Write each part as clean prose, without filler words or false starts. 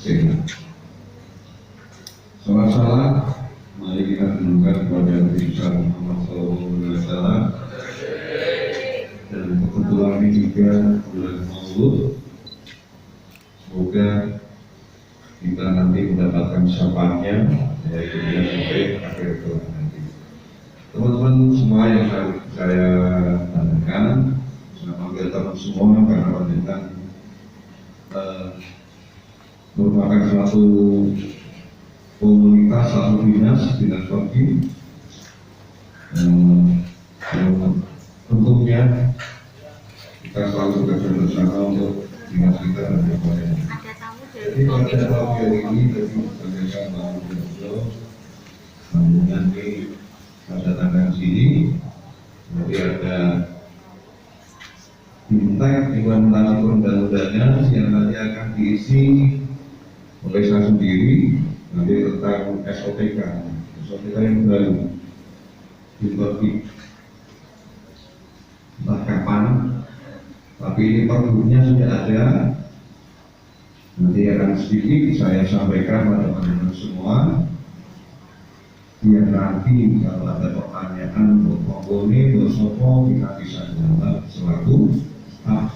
sehat. Salam, mari kita tunjukkan kepada Nabi Muhammad SAW. Dan kebetulan ini juga bulan Maulud, semoga kita nanti mendapatkan syafaatnya dari dunia sampai akhir tahun nanti. Teman-teman semua yang saya tanyakan, saya panggil teman semua karena panjang merupakan suatu komunitas, satu dinas pergi tentunya kita selalu bekerja bersama untuk dinas kita dan yang lain. Jadi pada pagi hari ini tadi disampaikan Pak Gubernur, sambungan di pada tanggal sini, jadi ada bintang implementasi perundang-undangnya yang nanti akan diisi oleh saya sendiri nanti tentang SOTK yang baru dibagi entah kapan, tapi ini pergubnya sudah ada. Nanti akan sedikit saya sampaikan pada teman-teman semua, biar nanti kalau ada pertanyaan untuk ini bersopo kita bisa jawab selaku staf.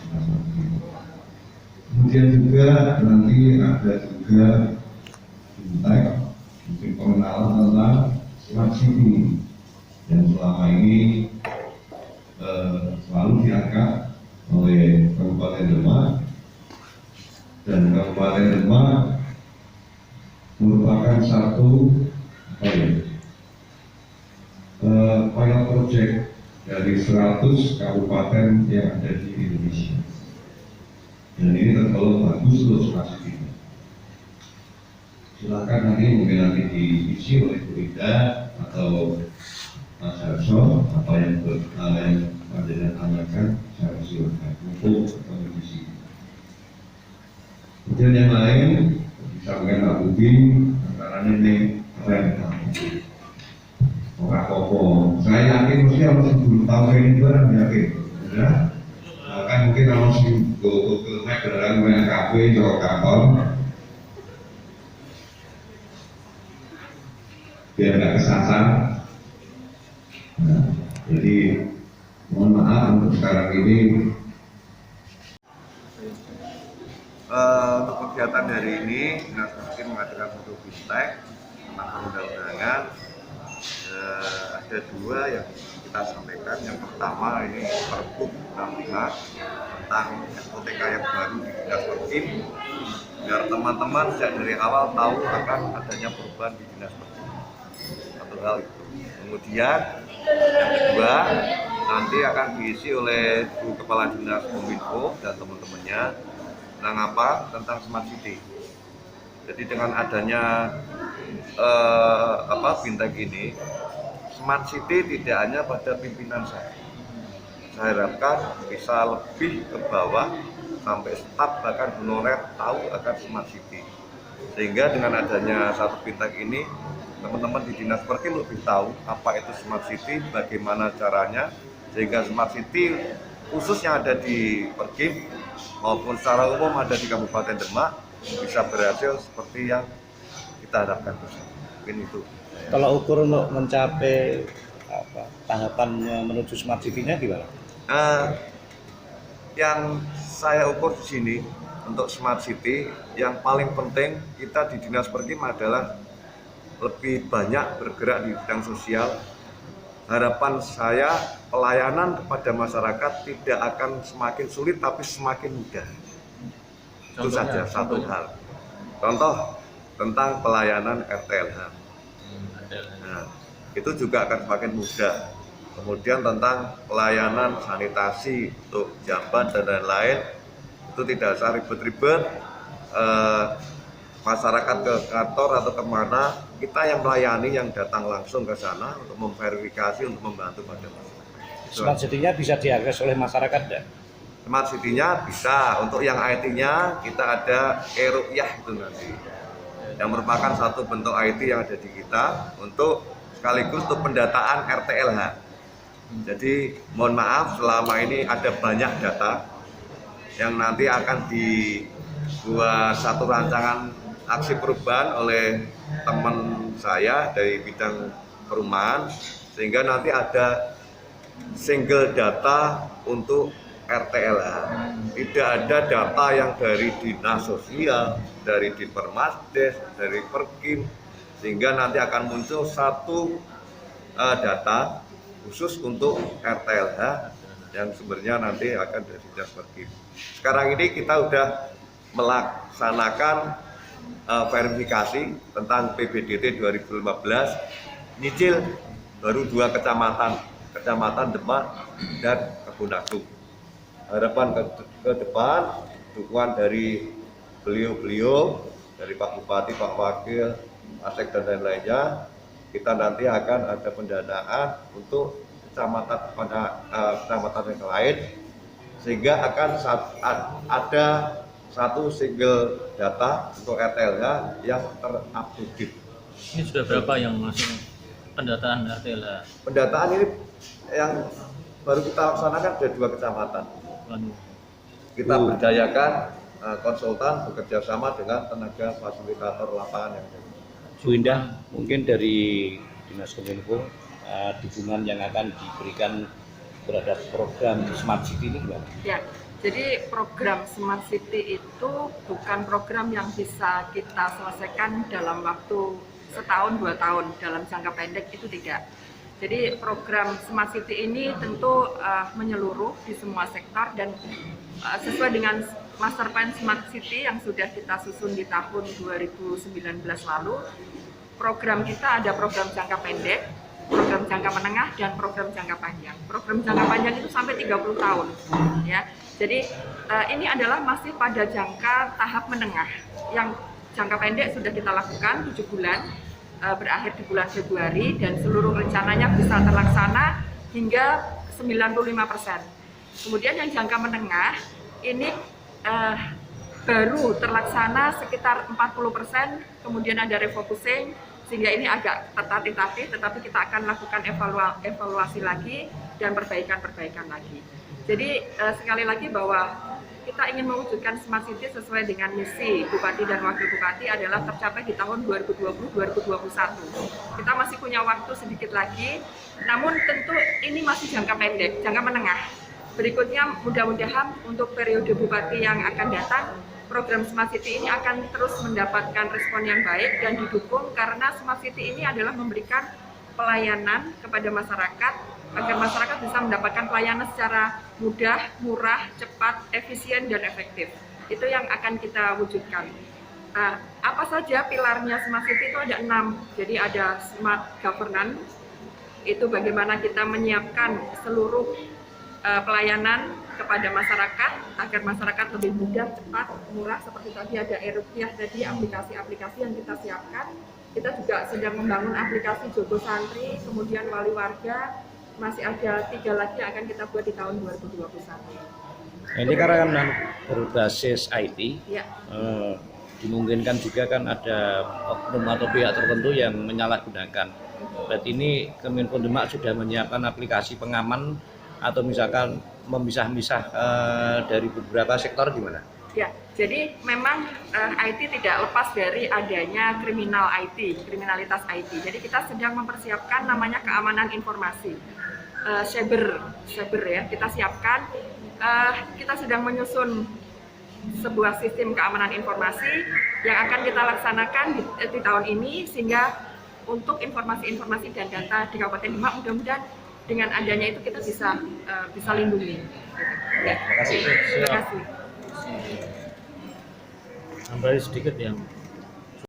Kemudian juga nanti ada juga intek mungkin pengenalan tentang smart city yang selama ini selalu diangkat oleh Kabupaten Demak, dan Kabupaten Demak merupakan satu pilot project dari 100 kabupaten yang ada di Indonesia, dan ini tergolong bagus untuk smart city. Silakan nanti diisi oleh Bu Ida atau Mas Harso apa yang panjenengan tanyakan, saya silakan untuk diisi. Kemudian yang lain disampaikan Pak Budi, antaranya ini keren. Orang Kopo, saya yakin mesti harus belum tahu ini juga yakin, ya. Kan mungkin kalau si go ke kendaraan banyak kafe, jauh kantor, biar nggak kesasar. Nah, jadi mohon maaf untuk sekarang ini. Untuk kegiatan hari ini, Dinas Pertanian mengadakan satu bintang tentang perundang-undangan. Ada dua yang kita sampaikan. Yang pertama ini Pergub 65 tentang SOTK yang baru di Dinas Pertanian, biar teman-teman sejak dari awal tahu akan adanya perubahan di Dinas Pertanian. Satu hal itu. Kemudian yang kedua nanti akan diisi oleh Bu Kepala Dinas Kominfo dan teman-temannya tentang apa? Tentang Smart City. Jadi dengan adanya bintang ini, Smart City tidak hanya pada pimpinan saya harapkan bisa lebih ke bawah sampai staf bahkan honorer tahu akan Smart City, sehingga dengan adanya satu bintang ini teman-teman di Dinas Perkim lebih tahu apa itu Smart City, bagaimana caranya, sehingga Smart City khusus yang ada di Perkim maupun secara umum ada di Kabupaten Demak bisa berhasil seperti yang kita harapkan bersama. Mungkin itu. Kalau ukur untuk mencapai tahapan menuju Smart City-nya gimana? Yang saya ukur di sini untuk Smart City, yang paling penting kita di Dinas Perkim adalah lebih banyak bergerak di bidang sosial. Harapan saya pelayanan kepada masyarakat tidak akan semakin sulit tapi semakin mudah. Itu saja satu hal. Contoh tentang pelayanan RTLH. Nah, itu juga akan semakin mudah. Kemudian tentang pelayanan sanitasi untuk jamban dan lain-lain, itu tidak usah ribet-ribet. Masyarakat ke kantor atau kemana, kita yang melayani, yang datang langsung ke sana untuk memverifikasi, untuk membantu pada masyarakat. Smart City-nya bisa diakses oleh masyarakat ya? Smart City-nya bisa. Untuk yang IT-nya kita ada e-Ruqyah itu nanti, yang merupakan satu bentuk IT yang ada di kita untuk sekaligus untuk pendataan RTLH. Jadi mohon maaf selama ini ada banyak data yang nanti akan dibuat satu rancangan aksi perubahan oleh teman saya dari bidang perumahan, sehingga nanti ada single data untuk RTLH. Tidak ada data yang dari dinas sosial, dari Dipermasdes, dari Perkim, sehingga nanti akan muncul satu data khusus untuk RTLH yang sebenarnya nanti akan dari dinas Perkim. Sekarang ini kita sudah melaksanakan verifikasi tentang PBDT 2015, nyicil baru 2 kecamatan Demak dan Kebun. Harapan ke depan, dukungan dari beliau-beliau, dari Pak Bupati, Pak Wakil, Pak Sekda dan lainnya, kita nanti akan ada pendanaan untuk kecamatan yang lain, sehingga akan ada satu single data untuk RTLH yang terupdate. Ini sudah berapa yang masuk pendataan RTLH? Pendataan ini yang baru kita laksanakan ada 2 kecamatan. Kita berdayakan konsultan bekerja sama dengan tenaga fasilitator lapangan yang ada. Bu Indah, mungkin dari Dinas Kominfo dukungan yang akan diberikan terhadap program Smart City ini gimana? Ya, jadi program Smart City itu bukan program yang bisa kita selesaikan dalam waktu setahun 2 tahun, dalam jangka pendek itu tidak. Jadi program Smart City ini tentu menyeluruh di semua sektor dan sesuai dengan Master Plan Smart City yang sudah kita susun di tahun 2019 lalu. Program kita ada program jangka pendek, program jangka menengah, dan program jangka panjang. Program jangka panjang itu sampai 30 tahun. Ya. Jadi ini adalah masih pada jangka tahap menengah. Yang jangka pendek sudah kita lakukan 7 bulan, berakhir di bulan Februari, dan seluruh rencananya bisa terlaksana hingga 95%. Kemudian yang jangka menengah ini baru terlaksana sekitar 40%, kemudian ada refocusing, sehingga ini agak tertatih-tatih, tetapi kita akan lakukan evaluasi lagi dan perbaikan lagi. Jadi sekali lagi bahwa kita ingin mewujudkan Smart City sesuai dengan misi Bupati dan Wakil Bupati adalah tercapai di tahun 2020-2021. Kita masih punya waktu sedikit lagi, namun tentu ini masih jangka pendek, jangka menengah. Berikutnya mudah-mudahan untuk periode Bupati yang akan datang, program Smart City ini akan terus mendapatkan respon yang baik dan didukung, karena Smart City ini adalah memberikan pelayanan kepada masyarakat agar masyarakat bisa mendapatkan pelayanan secara mudah, murah, cepat, efisien, dan efektif. Itu yang akan kita wujudkan. Apa saja pilarnya Smart City itu ada 6. Jadi ada Smart Governance, itu bagaimana kita menyiapkan seluruh pelayanan kepada masyarakat agar masyarakat lebih mudah, cepat, murah. Seperti tadi ada e-Rupiah, tadi aplikasi-aplikasi yang kita siapkan. Kita juga sedang membangun aplikasi Jogo Santri, kemudian Wali Warga. Masih ada 3 lagi yang akan kita buat di tahun 2021. Ini karena berbasis IT, Ya. Dimungkinkan juga kan ada oknum atau pihak tertentu yang menyalahgunakan. Berarti ini Kominfo Demak sudah menyiapkan aplikasi pengaman atau misalkan memisah-misah dari beberapa sektor gimana? Ya, jadi memang IT tidak lepas dari adanya kriminalitas IT. Jadi kita sedang mempersiapkan namanya keamanan informasi, cyber ya. Kita siapkan, kita sedang menyusun sebuah sistem keamanan informasi yang akan kita laksanakan di tahun ini, sehingga untuk informasi-informasi dan data di Kabupaten Demak mudah-mudahan dengan adanya itu kita bisa lindungi. Ya, terima kasih. Terima kasih. Tambah sedikit ya.